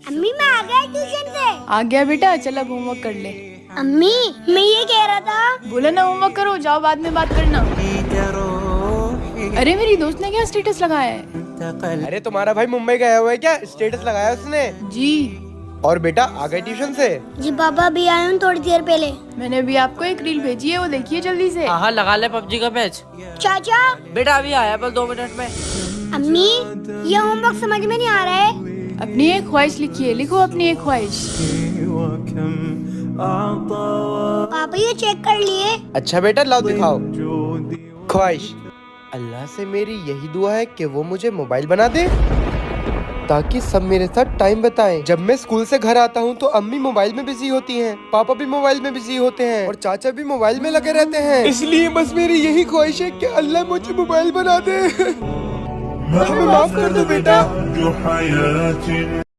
अम्मी मैं आ गया ट्यूशन से। आ गया बेटा, चल अब होमवर्क कर ले। अम्मी मैं ये कह रहा था। बोला ना होमवर्क करो, जाओ बाद में बात करना। अरे मेरी दोस्त ने क्या स्टेटस लगाया है? अरे तुम्हारा भाई मुंबई गया हुआ है क्या? स्टेटस लगाया उसने। जी। और बेटा आ गए ट्यूशन से? जी पापा अभी आया हूँ थोड़ी देर पहले। मैंने अभी आपको एक रील भेजी है, वो देखिए जल्दी से। हाँ लगा ले पबजी का मैच। चाचा बेटा अभी आया बस 2 मिनट में। अम्मी ये होमवर्क समझ में नहीं आ रहा है। अपनी एक ख्वाहिश लिखिए, लिखो अपनी एक ख्वाहिश। पापा ये चेक कर लिए। अच्छा बेटा लाओ दिखाओ। ख्वाहिश, अल्लाह से मेरी यही दुआ है कि वो मुझे मोबाइल बना दे ताकि सब मेरे साथ टाइम बिताएं। जब मैं स्कूल से घर आता हूँ तो अम्मी मोबाइल में बिजी होती हैं, पापा भी मोबाइल में बिजी होते हैं और चाचा भी मोबाइल में लगे रहते हैं। इसलिए बस मेरी यही ख्वाहिश है कि अल्लाह मुझे मोबाइल बना दे। हमें माफ कर दो बेटा।